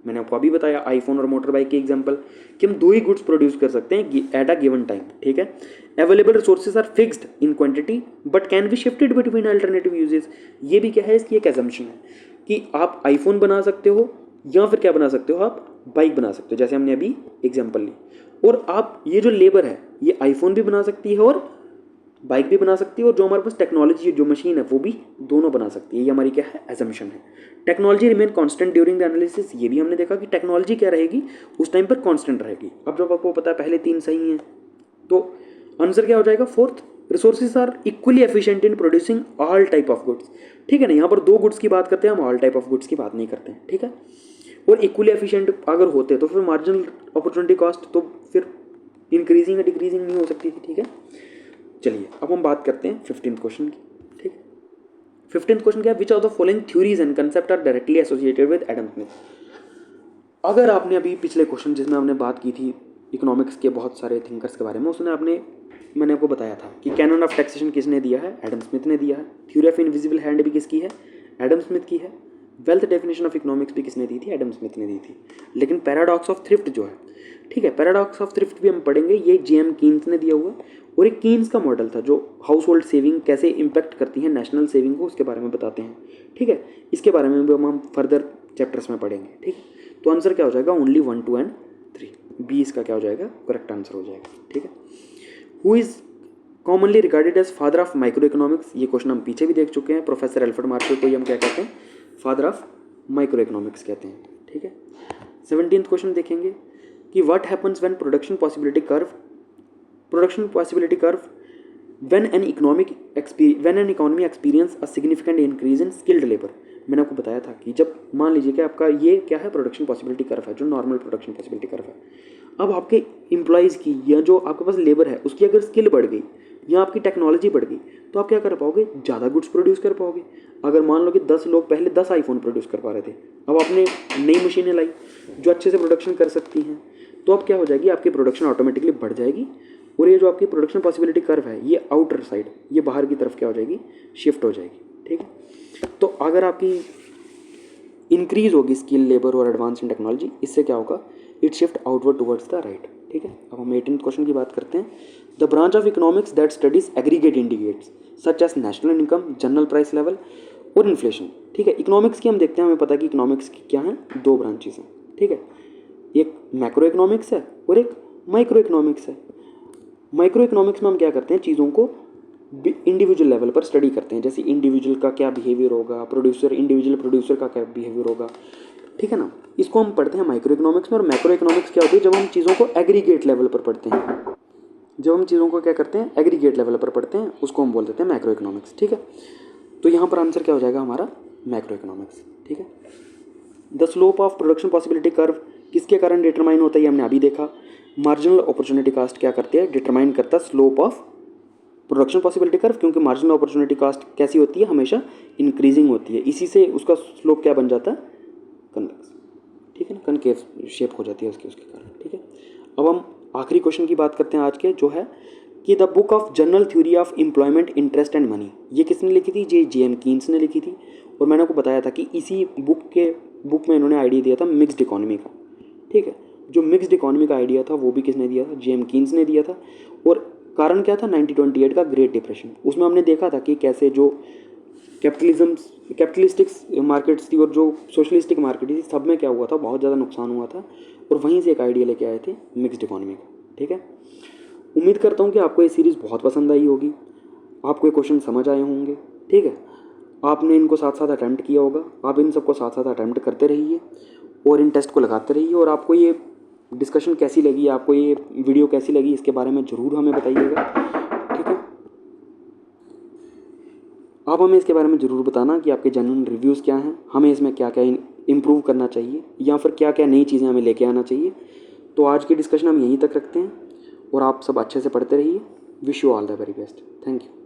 मैंने आपको अभी बताया आईफोन और मोटर बाइक के एग्जांपल कि हम 2 ही गुड्स प्रोड्यूस कर सकते हैं एट अ गिवन टाइम, ठीक है। Available resources are fixed in quantity but can be shifted between alternative uses. ये भी क्या है, इसकी एक एजम्पशन है कि आप आईफोन बना सकते हो या फिर क्या बना सकते हो, आप बाइक बना सकते हो, जैसे हमने अभी एग्जाम्पल ली। और आप ये जो लेबर है, ये आईफोन भी बना सकती है और बाइक भी बना सकती है, और जो हमारे पास टेक्नोलॉजी जो मशीन है वो भी दोनों बना सकती है। ये हमारी क्या है, एजम्पशन है। Technology remain constant during the analysis. ये भी हमने देखा कि टेक्नोलॉजी क्या रहेगी, उस टाइम पर कांस्टेंट रहेगी। अब जब आपको पता है पहले 3 सही हैं, तो आंसर क्या हो जाएगा, 4th, resources are equally efficient in producing all type of goods, ठीक है ना। यहाँ पर 2 गुड्स की बात करते हैं, हम ऑल टाइप ऑफ गुड्स की बात नहीं करते हैं, ठीक है। और इक्वली एफिशिएंट अगर होते तो फिर मार्जिनल अपॉर्चुनिटी कॉस्ट तो फिर इंक्रीजिंग या डिक्रीजिंग नहीं हो सकती थी, ठीक है। चलिए अब हम बात करते हैं 15th क्वेश्चन की, ठीक। 15th क्वेश्चन क्या है, which of the following theories and concept are directly associated with Adam Smith. अगर आपने अभी पिछले क्वेश्चन जिसमें हमने बात की थी इकोनॉमिक्स के बहुत सारे थिंकर्स के बारे में, उसने मैंने आपको बताया था कि कैनन ऑफ टैक्सेशन किसने दिया है, एडम स्मिथ ने दिया है। थ्योरी ऑफ इनविजिबल हैंड भी किसकी है, एडम स्मिथ की है। वेल्थ डेफिनेशन ऑफ इकोनॉमिक्स भी किसने दी थी, एडम स्मिथ ने दी थी। लेकिन पैराडॉक्स ऑफ थ्रिफ्ट जो है, ठीक है, पैराडॉक्स ऑफ थ्रिफ्ट भी हम पढ़ेंगे, ये जेएम कीन्स ने दिया हुआ है। और एक कीन्स का मॉडल था जो हाउस होल्ड सेविंग कैसे इम्पैक्ट करती है नेशनल सेविंग को, उसके बारे में बताते हैं, ठीक है। इसके बारे में भी हम फर्दर चैप्टर्स में पढ़ेंगे, ठीक। तो आंसर क्या हो जाएगा, ओनली 1, 2 एंड 3, बी इसका क्या हो जाएगा, करेक्ट आंसर हो जाएगा, ठीक है। Who is commonly regarded as father of micro economics. ये क्वेश्चन हम पीछे भी देख चुके हैं। प्रोफेसर एल्फ्रेड मार्शल को हम क्या कहते हैं, फादर ऑफ माइक्रो इकोनॉमिक्स कहते हैं, ठीक है। 17th क्वेश्चन देखेंगे कि what happens when production possibility curve when an economy experience a significant increase in skilled labor। मैंने आपको बताया था कि जब मान लीजिए कि आपका ये क्या है, प्रोडक्शन पॉसिबिलिटी कर्व है, जो नॉर्मल प्रोडक्शन पॉसिबिलिटी कर्व है। अब आपके एम्प्लॉयज़ की या जो आपके पास लेबर है उसकी अगर स्किल बढ़ गई या आपकी टेक्नोलॉजी बढ़ गई, तो आप क्या कर पाओगे, ज़्यादा गुड्स प्रोड्यूस कर पाओगे। अगर मान लो कि 10 लोग पहले 10 आईफोन प्रोड्यूस कर पा रहे थे, अब आपने नई मशीनें लाई जो अच्छे से प्रोडक्शन कर सकती हैं, तो अब क्या हो जाएगी, आपकी प्रोडक्शन ऑटोमेटिकली बढ़ जाएगी। और ये जो आपकी प्रोडक्शन पॉसिबिलिटी कर्व है, ये आउटर साइड, ये बाहर की तरफ क्या हो जाएगी, शिफ्ट हो जाएगी, ठीक है। तो अगर आपकी इंक्रीज होगी स्किल, लेबर और एडवांस इन टेक्नोलॉजी, इससे क्या होगा, it shift outward towards the right, ठीक है। अब हम 18th क्वेश्चन की बात करते हैं। The branch of economics that studies aggregate indicates such as national income, general price level और इन्फ्लेशन, ठीक है। इकोनॉमिक्स की हम देखते हैं, हमें पता है कि इकोनॉमिक्स की क्या है, 2 ब्रांचेस हैं, ठीक है। एक मैक्रो इकोनॉमिक्स है और एक माइक्रो इकोनॉमिक्स है। माइक्रो इकोनॉमिक्स में हम क्या करते हैं, चीज़ों को इंडिविजुअल लेवल पर स्टडी करते हैं, जैसे इंडिविजुअल का क्या बिहेवियर होगा, इंडिविजुअल प्रोड्यूसर का क्या बिहेवियर होगा, ठीक है ना। इसको हम पढ़ते हैं माइक्रो इकोनॉमिक्स में। और मैक्रो इकोनॉमिक्स क्या होती है, जब हम चीज़ों को एग्रीगेट लेवल पर पढ़ते हैं, जब हम चीज़ों को क्या करते हैं, एग्रीगेट लेवल पर पढ़ते हैं, उसको हम बोल देते हैं मैक्रो इकोनॉमिक्स, ठीक है। तो यहाँ पर आंसर क्या हो जाएगा हमारा, मैक्रो इकोनॉमिक्स, ठीक है। The slope of production possibility curve किसके कारण डिटरमाइन होता है, ये हमने अभी देखा। मार्जिनल अपॉर्चुनिटी कॉस्ट क्या करती है, डिटरमाइन करता है slope of production possibility curve, क्योंकि मार्जिनल अपॉर्चुनिटी कॉस्ट कैसी होती है, हमेशा इंक्रीजिंग होती है। इसी से उसका स्लोप क्या बन जाता है, कन्वेक्स, ठीक है ना, कनकेव शेप हो जाती है उसके कारण, ठीक है। अब हम आखिरी क्वेश्चन की बात करते हैं आज के, जो है कि the book of general theory of employment, interest and money, ये किसने लिखी थी, जे जेएम कीन्स ने लिखी थी। और मैंने आपको बताया था कि इसी बुक के बुक में इन्होंने आइडिया दिया था मिक्स्ड इकोनॉमी का, ठीक है। जो मिक्स्ड इकोनॉमी का आइडिया था वो भी किसने दिया था, जेम कीन्स ने दिया था। और कारण क्या था, 1928 का ग्रेट डिप्रेशन। उसमें हमने देखा था कि कैसे जो कैपिटलिस्टिक मार्केट्स थी और जो सोशलिस्टिक मार्केट थी, सब में क्या हुआ था, बहुत ज़्यादा नुकसान हुआ था। और वहीं से एक आइडिया लेके आए थे मिक्स्ड इकोनॉमी का, ठीक है। उम्मीद करता हूँ कि आपको ये सीरीज़ बहुत पसंद आई होगी, आपको ये क्वेश्चन समझ आए होंगे, ठीक है। आपने इनको साथ साथ अटैम्प्ट किया होगा, आप इन सबको साथ साथ अटैम्प्ट करते रहिए और इन टेस्ट को लगाते रहिए। और आपको ये डिस्कशन कैसी लगी, आपको ये वीडियो कैसी लगी, इसके बारे में ज़रूर हमें बताइएगा, ठीक है। आप हमें इसके बारे में ज़रूर बताना कि आपके जेन्युइन रिव्यूज़ क्या हैं, हमें इसमें क्या क्या इम्प्रूव करना चाहिए या फिर क्या क्या नई चीज़ें हमें लेके आना चाहिए। तो आज की डिस्कशन हम यहीं तक रखते हैं और आप सब अच्छे से पढ़ते रहिए। Wish you all the very best. Thank you.